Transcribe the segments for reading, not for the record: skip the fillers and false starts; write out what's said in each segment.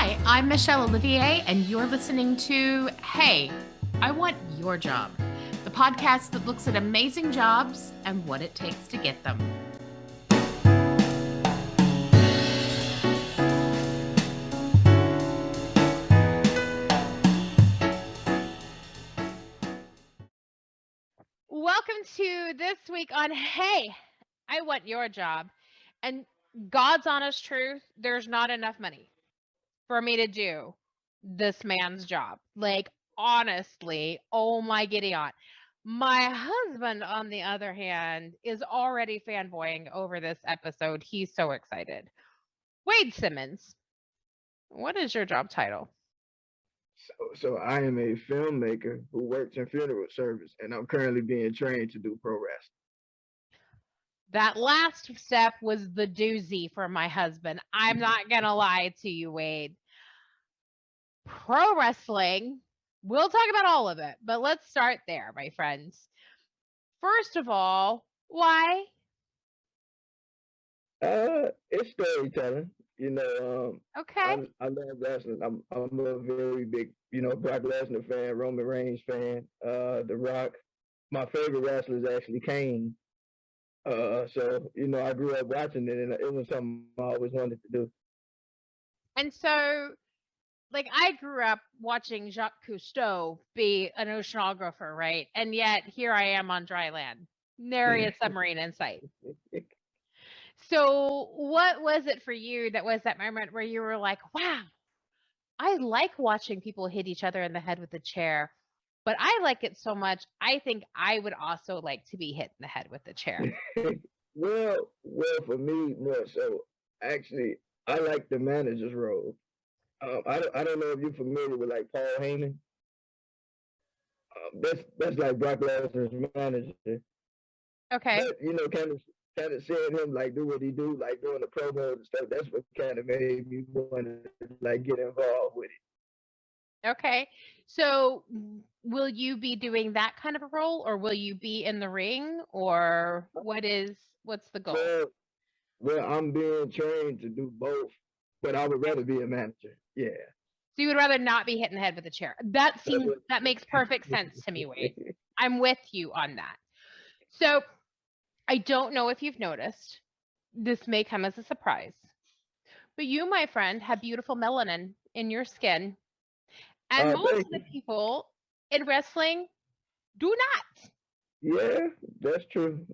Hi, I'm Michelle Olivier, and you're listening to Hey, I Want Your Job, the podcast that looks at amazing jobs and what it takes to get them. Welcome to this week on Hey, I Want Your Job. And God's honest truth, there's not enough money for me to do this man's job. Like, honestly, oh my giddy aunt. My husband, on the other hand, is already fanboying over this episode. He's so excited. Wade Simmons, what is your job title? So I am a filmmaker who works in funeral service, and I'm currently being trained to do pro wrestling. That last step was the doozy for my husband. I'm not going to lie to you, Wade. Pro wrestling, we'll talk about all of it, but let's start there, my friends. First of all, why? It's storytelling. Okay. I love wrestling. I'm a very big, Brock Lesnar fan, Roman Reigns fan, The Rock. My favorite wrestler is actually Kane. So I grew up watching it, and it was something I always wanted to do. And so, like, I grew up watching Jacques Cousteau be an oceanographer, right? And yet here I am on dry land. Nary a submarine in sight. So what was it for you that was that moment where you were like, wow, I like watching people hit each other in the head with a chair, but I like it so much, I think I would also like to be hit in the head with a chair. well, for me, more so, actually, I like the manager's role. I don't know if you're familiar with like Paul Heyman. That's like Brock Lesnar's manager. Okay. But kind of seeing him like do what he do, like doing the promo and stuff. That's what kind of made me want to like get involved with it. Okay. So will you be doing that kind of a role, or will you be in the ring, or what's the goal? Well, I'm being trained to do both, but I would rather be a manager. Yeah. So you would rather not be hit in the head with a chair. That makes perfect sense to me, Wade. I'm with you on that. So I don't know if you've noticed, this may come as a surprise, but you, my friend, have beautiful melanin in your skin. And most of the people in wrestling do not. Yeah, that's true.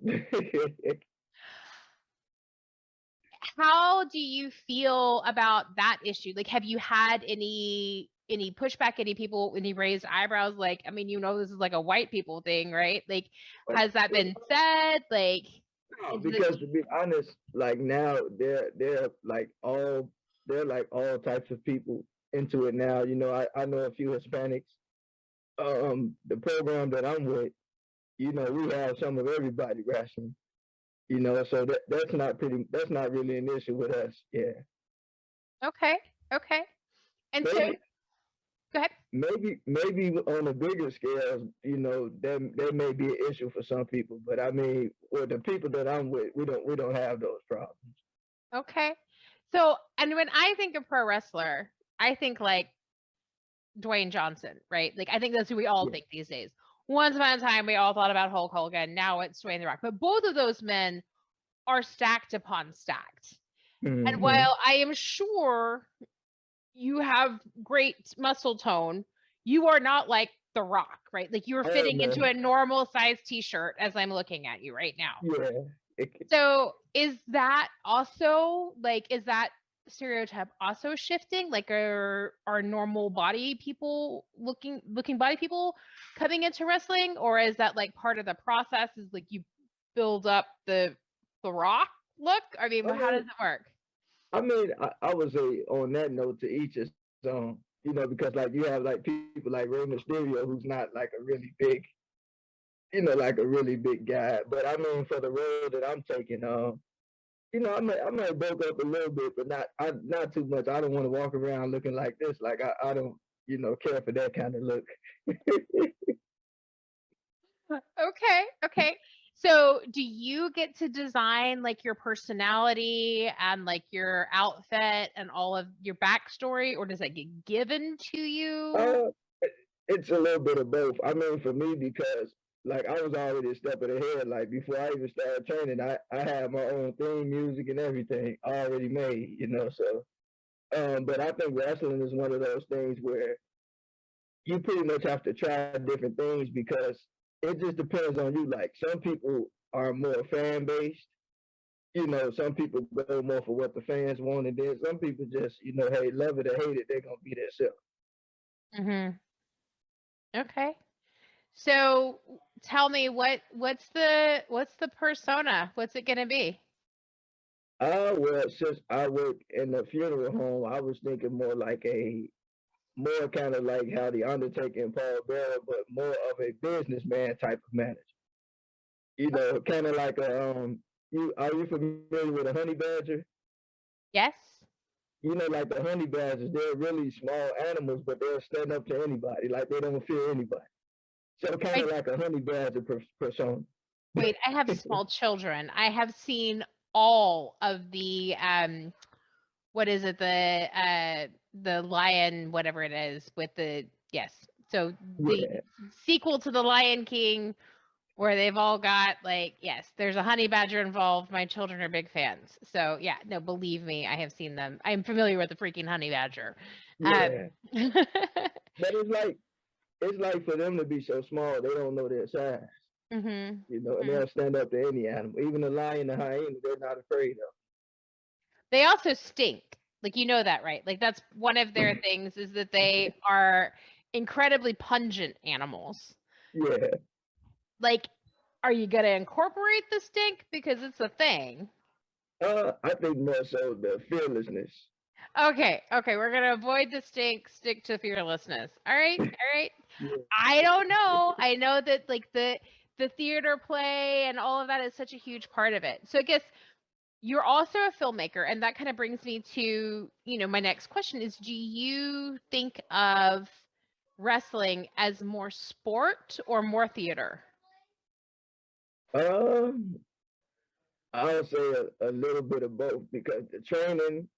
How do you feel about that issue? Like, have you had any pushback, any raised eyebrows? Like, I mean, this is like a white people thing, right? Like, has that been said? Like, no, because to be honest, like now they're like all types of people into it now. I know a few Hispanics. The program that I'm with, we have some of everybody wrestling. So that's not really an issue with us. Yeah. Okay. And maybe, so, go ahead. Maybe on a bigger scale, that may be an issue for some people. But I mean, with the people that I'm with, we don't have those problems. Okay. So, and when I think of pro wrestler, I think like Dwayne Johnson, right? Like, I think that's who we all think these days. Once upon a time, we all thought about Hulk Hogan. Now it's Dwayne The Rock. But both of those men are stacked upon stacked. Mm-hmm. And while I am sure you have great muscle tone, you are not like The Rock, right? Like, you're fitting into a normal size t-shirt as I'm looking at you right now. Yeah. So is that also, like, is that stereotype also shifting? Like, are normal body people looking body people coming into wrestling, or is that like part of the process, is like you build up the Rock look? I mean, how does it work? I mean, I would say on that note, to each his own, because like you have like people like Rey Mysterio, who's not like a really big, like a really big guy. But I mean, for the road that I'm taking, I might bulk up a little bit, but not too much. I don't want to walk around looking like this. Like I don't, care for that kind of look. Okay. So do you get to design like your personality and like your outfit and all of your backstory, or does that get given to you? Uh, it's a little bit of both. I mean, for me, because like I was already a step ahead. Like before I even started training, I had my own theme music and everything already made, you know. So, but I think wrestling is one of those things where you pretty much have to try different things because it just depends on you. Like some people are more fan based. You know, some people go more for what the fans want, and then some people just, you know, hey, love it or hate it, they're gonna be themselves. Mhm. Okay. So tell me what's the persona? What's it gonna be? Well, since I work in a funeral home, I was thinking more kind of like how the Undertaker and Paul Bearer, but more of a businessman type of manager. You know, kind of like you are you familiar with a honey badger? Yes. You know, like the honey badgers, they're really small animals, but they'll stand up to anybody. Like they don't fear anybody. So kind of Wait, like a honey badger persona. wait, I have small children. I have seen all of the what is it? The lion, whatever it is, with the yes. So the Yeah, sequel to the Lion King, where they've all got like yes, there's a honey badger involved. My children are big fans. So yeah, no, believe me, I have seen them. I'm familiar with the freaking honey badger. yeah. Mhm. But it's like for them to be so small, they don't know their size. You know, and Mhm. they'll stand up to any animal, even the lion, the hyena. They're not afraid of. They also stink. Like you know that, right? Like that's one of their things is that they are incredibly pungent animals. Yeah. Like, are you gonna incorporate the stink because it's a thing? I think more so the fearlessness. Okay, okay, we're gonna avoid the stink, stick to fearlessness. All right, all right. Yeah. I don't know. I know that like the theater play and all of that is such a huge part of it. So I guess you're also a filmmaker, and that kind of brings me to, my next question is, do you think of wrestling as more sport or more theater? Um, I'll say a little bit of both because the training,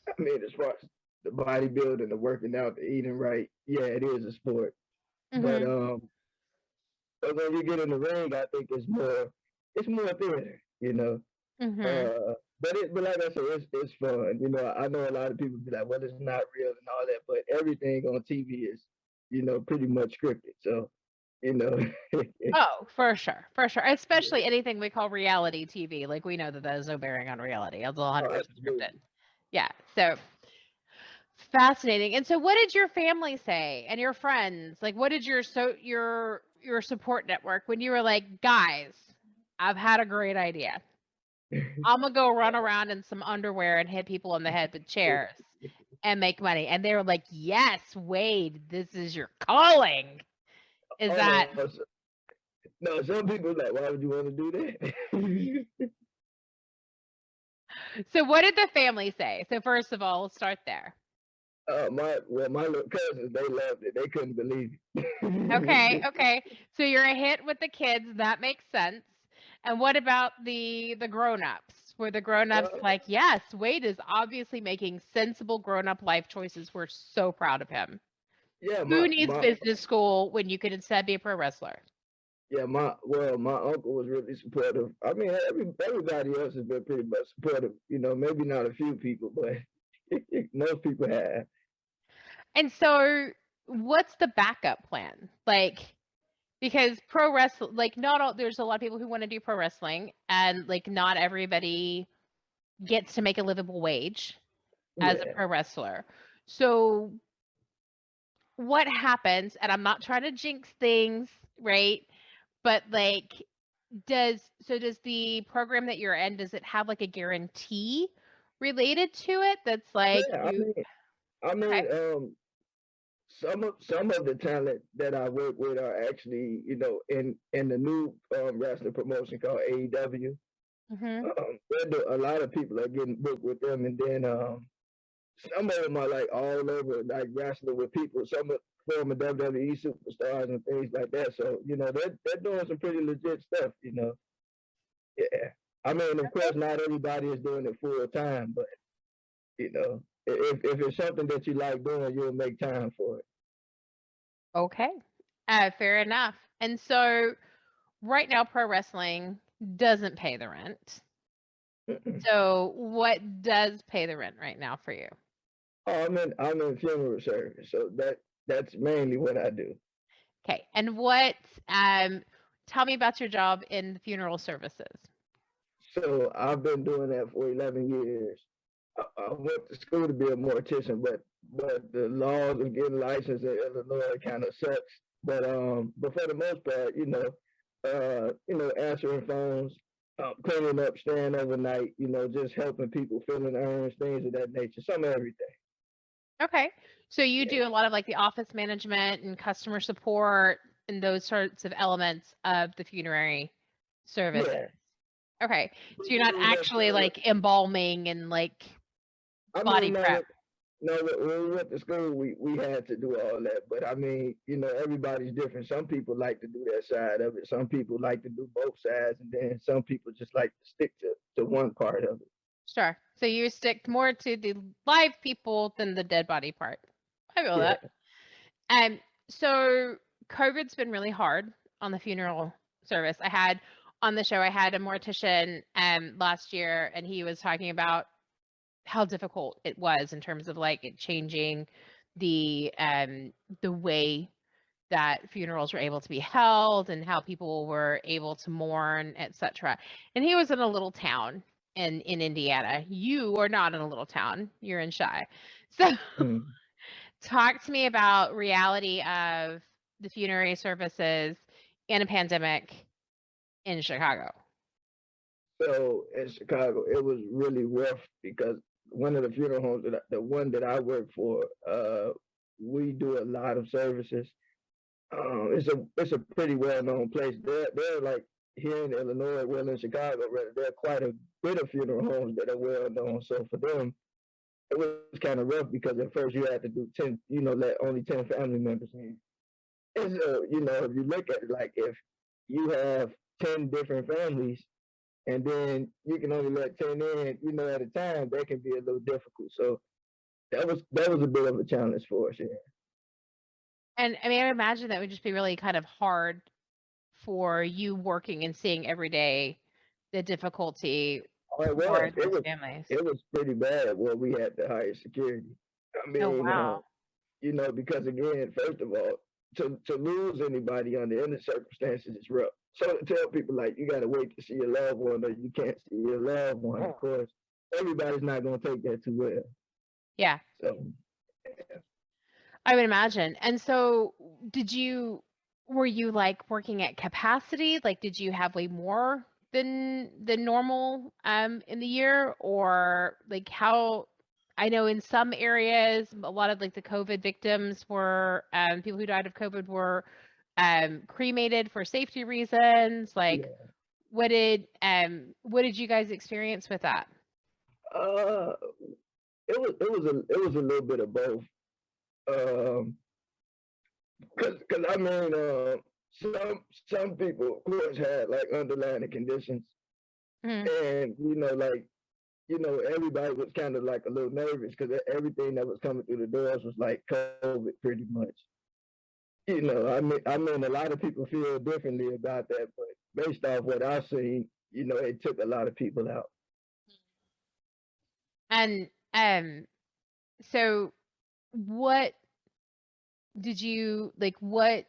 I mean, as far as the bodybuilding, the working out, the eating right, yeah, it is a sport. But Mhm. when you get in the ring, I think it's more theater, you know. Mhm. But like I said, it's fun. You know, I know a lot of people be like, well, it's not real and all that, but everything on TV is, pretty much scripted. So, you know, Oh, for sure, for sure. Especially anything we call reality TV. Like we know that that has no bearing on reality. It's 100% scripted. absolutely. Yeah. So fascinating. And so what did your family say and your friends? Like what did your support network when you were like, "Guys, I've had a great idea. I'm gonna go run around in some underwear and hit people in the head with chairs and make money." And they were like, "Yes, Wade, this is your calling." Is Oh that no, some people are like, why would you want to do that? so? What did the family say? So first of all, let's start there. My little cousins, they loved it. They couldn't believe Okay, it. okay. So you're a hit with the kids, that makes sense. And what about the grown-ups? Were the grown-ups uh, like, "Yes, Wade is obviously making sensible grown-up life choices. We're so proud of him. yeah, Who needs business school when you could instead be a pro wrestler?" my uncle was really supportive. I mean, everybody else has been pretty much supportive. You know, maybe not a few people, but most people have. And so what's the backup plan? Like because pro wrestling, like not all there's a lot of people who want to do pro wrestling and like not everybody gets to make a livable wage as a Yeah. pro wrestler. So what happens, and I'm not trying to jinx things, right? But like does the program that you're in, does it have like a guarantee related to it that's like Yeah, you I okay. mean, some of the talent that I work with are actually, in the new wrestling promotion called AEW. Mhm. A lot of people are getting booked with them, and then some of them are like all over, like wrestling with people. Some of former WWE superstars and things like that. So they're doing some pretty legit stuff. Yeah. I mean, of course, not everybody is doing it full time, but you know, if it's something that you like doing, you'll make time for it. Okay. Fair enough. And so right now, pro wrestling doesn't pay the rent. Mm-mm. So what does pay the rent right now for you? Oh, I'm in funeral service, so that's mainly what I do. Okay. And tell me about your job in the funeral services. So I've been doing that for 11 years. I went to school to be a mortician, but the laws of getting licensed in Illinois kind of sucks. But for the most part, answering phones, cleaning up, staying overnight, just helping people filling urns, things of that nature, some of everything. Okay. So you Yeah, do a lot of like the office management and customer support and those sorts of elements of the funerary services. yeah. Okay. So you're not We actually necessarily- like embalming and like I body mean, prep. no, when we went to school, we had to do all that. But I mean, everybody's different. Some people like to do that side of it. Some people like to do both sides, and then some people just like to stick to one part of it. Sure. So you stick more to the live people than the dead body part. I feel Yeah. that. Um, so COVID's been really hard on the funeral service. I had on the show, I had a mortician last year, and he was talking about how difficult it was in terms of like it changing the way that funerals were able to be held and how people were able to mourn, etc. And he was in a little town in Indiana. You are not in a little town. You're in Chi. So Mm. talk to me about reality of the funerary services in a pandemic in Chicago. So in Chicago, it was really rough because one of the funeral homes the one that I work for, we do a lot of services. It's a pretty well known place. They're like here in Illinois, well in Chicago, rather, there are quite a bit of funeral homes that are well known. So for them, it was kind of rough because at first you had to do 10, let only 10 family members in. And so, if you look at it, like if you have 10 different families and then you can only let 10 in, at a time, that can be a little difficult. So that was a bit of a challenge for us, yeah. And I mean, I imagine that would just be really kind of hard for you working and seeing every day the difficulty Oh, it for was. It those was families. it was pretty bad where we had to hire security. I Oh, mean, wow. because again, first of all, to lose anybody under any circumstances is rough. So to tell people like you gotta wait to see your loved one or you can't see your loved one, of course, everybody's not gonna take that too well. Yeah, So I would imagine. And so were you like working at capacity? Like, did you have way more than normal in the year? Or like how I know in some areas, a lot of like the COVID victims were people who died of COVID were cremated for safety reasons. Like yeah. what did you guys experience with that? Uh it was a little bit of both. Um cause I mean some people of course had like underlying conditions Mhm. and everybody was kind of like a little nervous because everything that was coming through the doors was like COVID pretty much. I mean, a lot of people feel differently about that, but based off what I've seen, it took a lot of people out. And so what what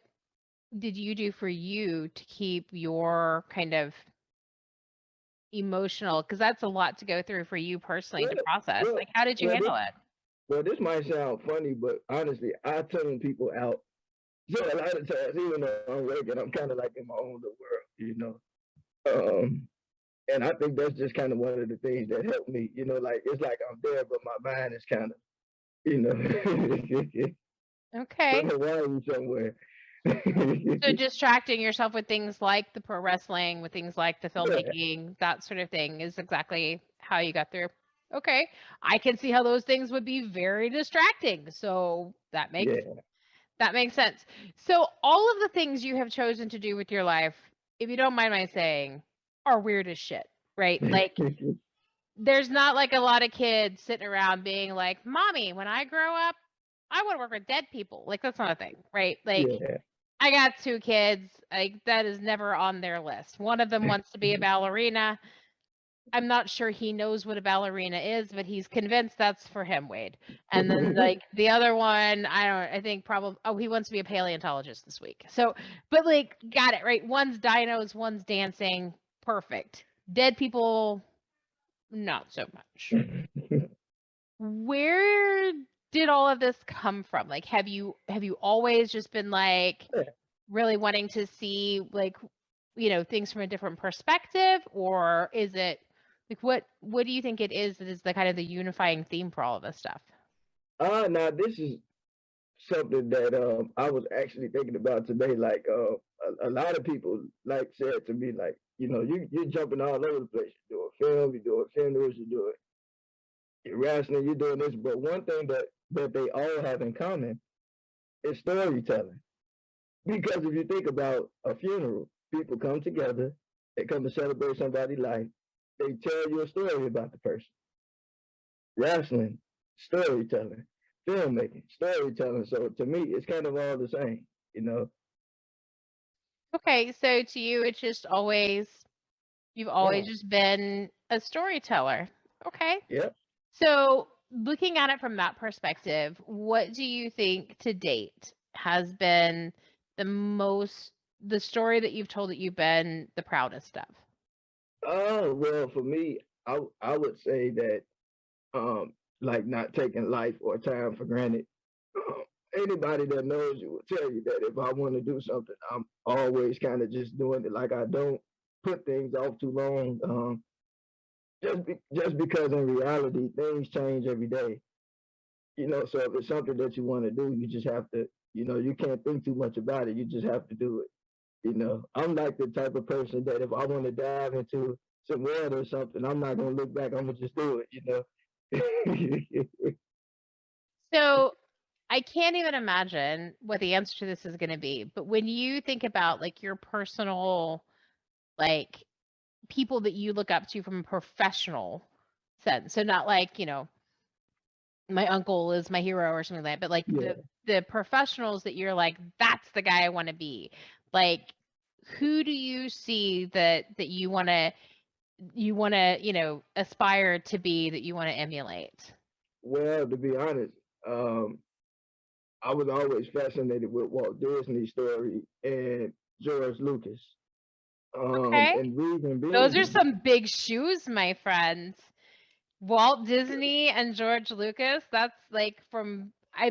did you do for you to keep your kind of emotional, because that's a lot to go through for you personally Well, to process. well, Like, how did you well, this, handle it? well, this might sound funny, but honestly, I tune people out. So a lot of times, even though I'm working, I'm kind of like in my own little world. Um, and I think that's just kind of one of the things that helped me. Like it's like I'm there, but my mind is kind of, you know, Okay. wiring somewhere. So distracting yourself with things like the pro wrestling, with things like the Yeah, filmmaking, that sort of thing is exactly how you got through. Okay. I can see how those things would be very distracting. So yeah. that makes sense. So all of the things you have chosen to do with your life, if you don't mind my saying, are weird as shit, right? Like, there's not like a lot of kids sitting around being like, "Mommy, when I grow up, I want to work with dead people." Like, that's not a thing, right? Like, Yeah. I got 2 kids. Like, that is never on their list. One of them wants to be a ballerina. I'm not sure he knows what a ballerina is, but he's convinced that's for him, Wade. And then, like, the other one, I think probably, oh, he wants to be a paleontologist this week. So, but like, got it, right? One's dinos, one's dancing. Perfect. Dead people, not so much. Where did all of this come from? Like, have you always just been like really wanting to see, like, things from a different perspective, or is it like, what do you think it is that is the kind of the unifying theme for all of this stuff? Now this is something that I was actually thinking about today. Like a lot of people like said to me, like, you're jumping all over the place. You're doing film, you're doing funerals, you're wrestling, you're doing this. But one thing that they all have in common is storytelling. Because if you think about a funeral, people come together, they come to celebrate somebody's life, they tell you a story about the person. Wrestling, storytelling. Filmmaking, storytelling. So to me, it's kind of all the same, you know. Okay, so to you, it's just always you've always Yeah, just been a storyteller. Okay. yeah. So, looking at it from that perspective, what do you think to date has been the story that you've told that you've been the proudest of? Oh well, for me, I would say that like not taking life or time for granted. Um, Anybody that knows you will tell you that if I want to do something, I'm always kind of just doing it. Like I don't put things off too long. Just because in reality things change every day. So if it's something that you want to do, you just have to. You can't think too much about it. You just have to do it. I'm like the type of person that if I want to dive into some water or something, I'm not gonna look back. I'm gonna just do it. So, I can't even imagine what the answer to this is going to be, but when you think about like your personal, like, people that you look up to from a professional sense, so not like, my uncle is my hero or something like that, but like Yeah. the professionals that you're like, that's the guy I want to be. Like, who do you see that you want to aspire to be, that you want to emulate? Well, to be honest, um, I was always fascinated with Walt Disney's story and George Lucas. Okay. And reason Those are being, some big shoes, my friends. Walt Disney and George Lucas, that's like I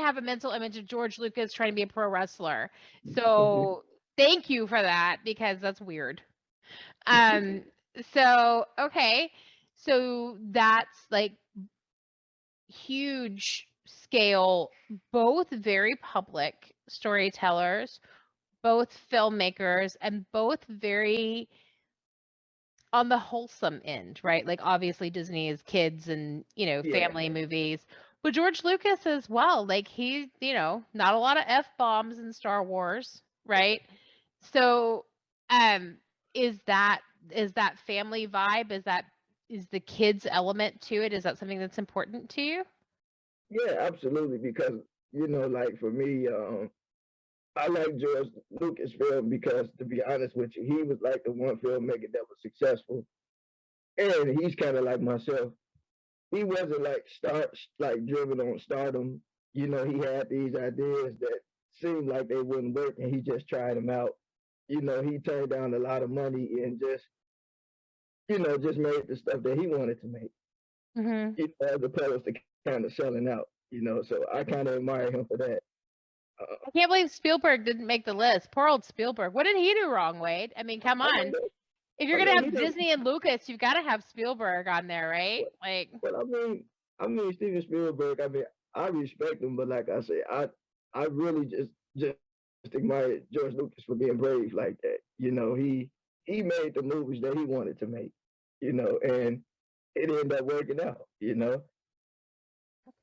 have a mental image of George Lucas trying to be a pro wrestler. So thank you for that, because that's weird. Um so okay. So that's like huge scale, both very public storytellers, both filmmakers, and both very on the wholesome end, right? Like, obviously Disney is kids and, yeah, family movies, but George Lucas as well. Like, he's, not a lot of F-bombs in Star Wars, right? So, um, is that family vibe? Is the kids element to it? Is that something that's important to you? yeah, absolutely. Because like for me, I like George Lucas film because, to be honest with you, he was like the one filmmaker that was successful, and he's kind of like myself. He wasn't like driven on stardom. He had these ideas that seemed like they wouldn't work, and he just tried them out. He turned down a lot of money and just made the stuff that he wanted to make. Hmm. As opposed to kind of selling out. So I kind of admire him for that. I can't believe Spielberg didn't make the list. Poor old Spielberg. What did he do wrong, Wade? I mean, come I mean, on. If you're I gonna mean, he have didn't. Disney and Lucas, you've got to have Spielberg on there, right? But, Like, but I mean, Steven Spielberg. I mean, I respect him, but like I said, I really just admire George Lucas for being brave like that. He made the movies that he wanted to make. And it ended up working out.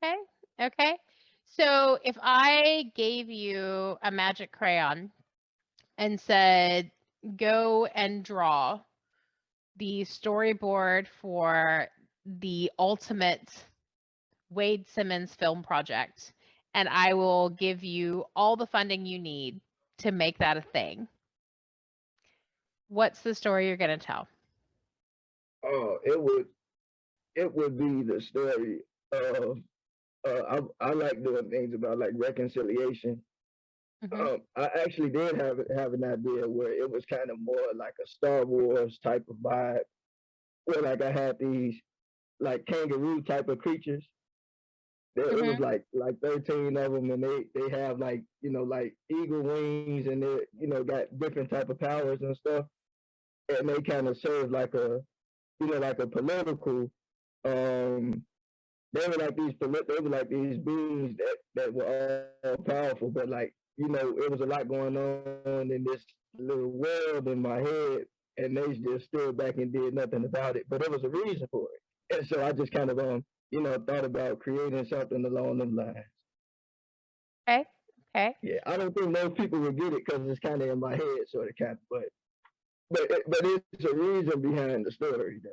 okay, okay. So if I gave you a magic crayon and said, go and draw the storyboard for the ultimate Wade Simmons film project, and I will give you all the funding you need to make that a thing. What's the story you're going to tell? Oh, it would be the story of I like doing things about like reconciliation. Mm-hmm. I actually did have an idea where it was kind of more like a Star Wars type of vibe, where like I had these like kangaroo type of creatures. It was Mm-hmm. like 13 of them, and they have like like eagle wings, and they got different type of powers and stuff, and they kind of serve like a like a political um they were like these beings that were all powerful, but like it was a lot going on in this little world in my head, and they just stood back and did nothing about it. But there was a reason for it, and so I just kind of thought about creating something along those lines. Okay. Okay. Yeah, I don't think most people would get it because it's kind of in my head, sort of, kind of, but it's a reason behind the story, though.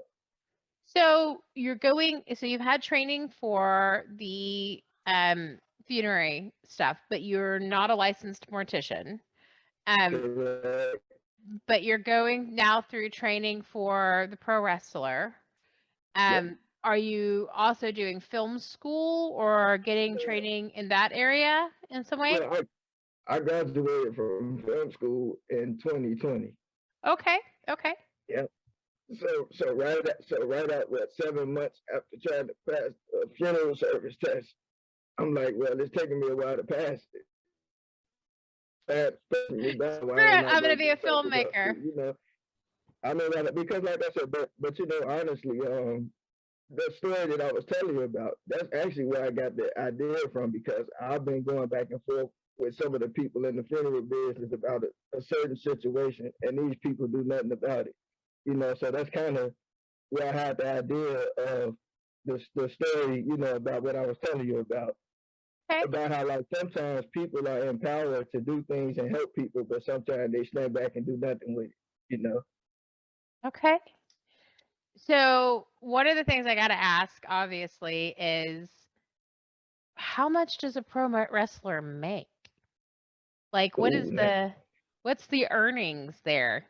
So you've had training for the funerary stuff, but you're not a licensed mortician. Correct. But you're going now through training for the pro wrestler. Yep. Are you also doing film school or getting training in that area in some way? Well, I graduated from film school in 2020. Okay. Okay. Yeah. So right at what 7 months after trying to pass a funeral service test, I'm like, well, it's taking me a while to pass it. Me back, why Screw don't it. I I'm go going to be a get something else? filmmaker. I mean, because like I said, but honestly, the story that I was telling you about, that's actually where I got the idea from, because I've been going back and forth with some of the people in the funeral business about a certain situation, and these people do nothing about it. So that's kind of where I had the idea of the story, about what I was telling you Okay. about how like sometimes people are empowered to do things and help people, but sometimes they stand back and do nothing with it. Okay. So one of the things I got to ask, obviously, is how much does a pro wrestler make? Like, Ooh, now, what's the earnings there?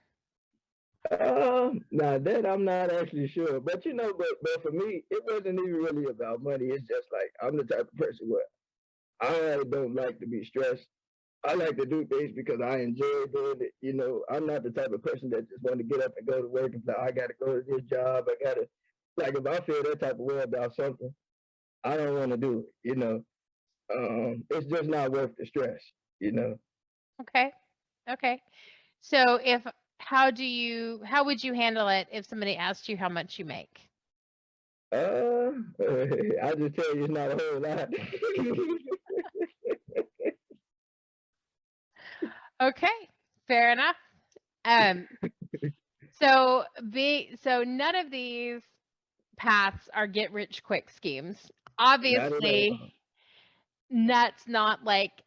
now that I'm not actually sure, but but for me, it wasn't even really about money. It's just like I'm the type of person where I don't like to be stressed. I like to do things because I enjoy doing it. I'm not the type of person that just want to get up and go to work and say, I got to go to this job. I got to, like, if I feel that type of way about something, I don't want to do it. It's just not worth the stress. Okay. Okay. So how would you handle it if somebody asked you how much you make? Uh, I just tell you, it's not a whole lot. Okay. Fair enough. Um, so none of these paths are get rich quick schemes. Not at all. Obviously, that's not like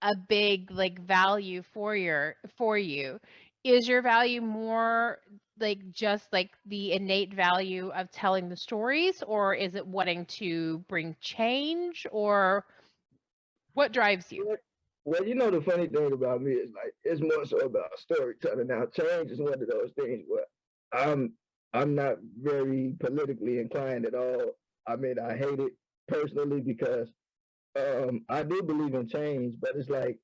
a big like value for you. Is your value more like just like the innate value of telling the stories, or is it wanting to bring change, or what drives you? Well, the funny thing about me is like it's more so about storytelling. Now, change is one of those things where I'm I'm not very politically inclined at all. I mean, I hate it personally because I do believe in change, but it's like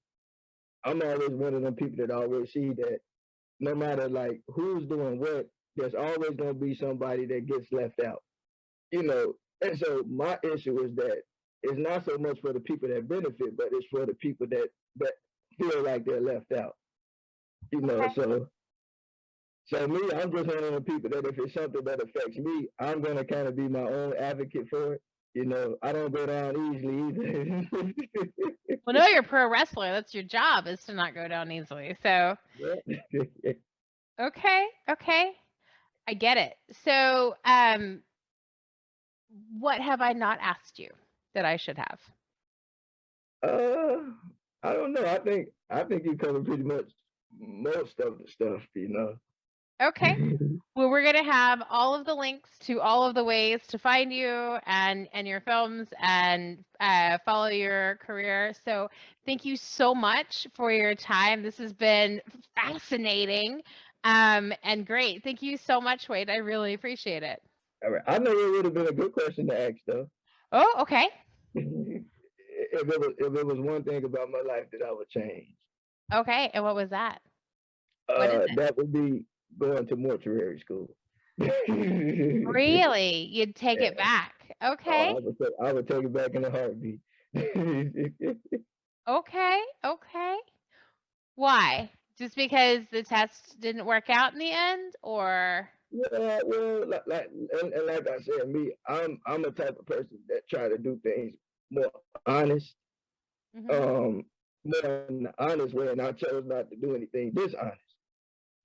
I'm always one of them people that always see that no matter like who's doing what, there's always gonna be somebody that gets left out. you know. And so my issue is that it's not so much for the people that benefit, but it's for the people that feel like they're left out. You know, Okay. so me, I'm just one of the people that if it's something that affects me, I'm gonna kind of be my own advocate for it. I don't go down easily either. Well, no, you're a pro wrestler. That's your job, is to not go down easily. So, okay, okay, I get it. So, what have I not asked you that I should have? uh, I don't know. I think you covered pretty much most of the stuff. Okay. Well, we're going to have all of the links to all of the ways to find you and your films and follow your career. So thank you so much for your time. This has been fascinating and great. Thank you so much, Wade. I really appreciate it. All right. I know it would have been a good question to ask, though. Oh, okay. If it was one thing about my life that I would change, Okay. And what was that? What is it? that would be going to mortuary school. Really? You'd take it Yeah. back. Okay. I would take it back in a heartbeat. Okay. Okay. Why? Just because the test didn't work out in the end, or? Yeah, well, and like I said, I'm a type of person that try to do things more honest, Mhm. more in an honest way, and I chose not to do anything dishonest.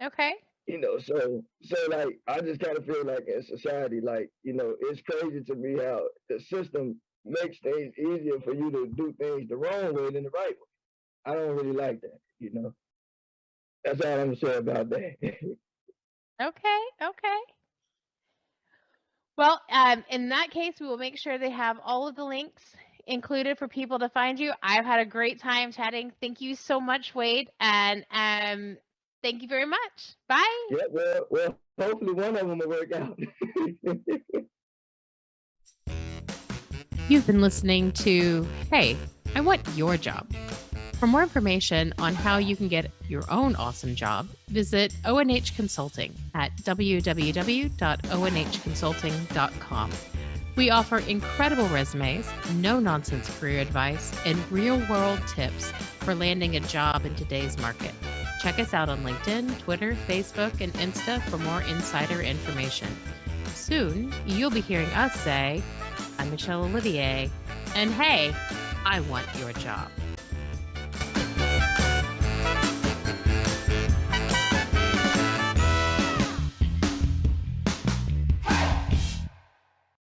Okay. So like I just kind of feel like in society, like it's crazy to me how the system makes things easier for you to do things the wrong way than the right way. I don't really like that. That's all I'm gonna say about that. Okay. Okay. Well, in that case, we will make sure they have all of the links included for people to find you. I've had a great time chatting. Thank you so much, Wade, and thank you very much. Bye. Yeah, well, hopefully one of them will work out. You've been listening to Hey, I Want Your Job. For more information on how you can get your own awesome job, visit ONH Consulting at www.onhconsulting.com. We offer incredible resumes, no-nonsense career advice, and real-world tips for landing a job in today's market. Check us out on LinkedIn, Twitter, Facebook, and Insta for more insider information. Soon, you'll be hearing us say, I'm Michelle Olivier, and hey, I want your job.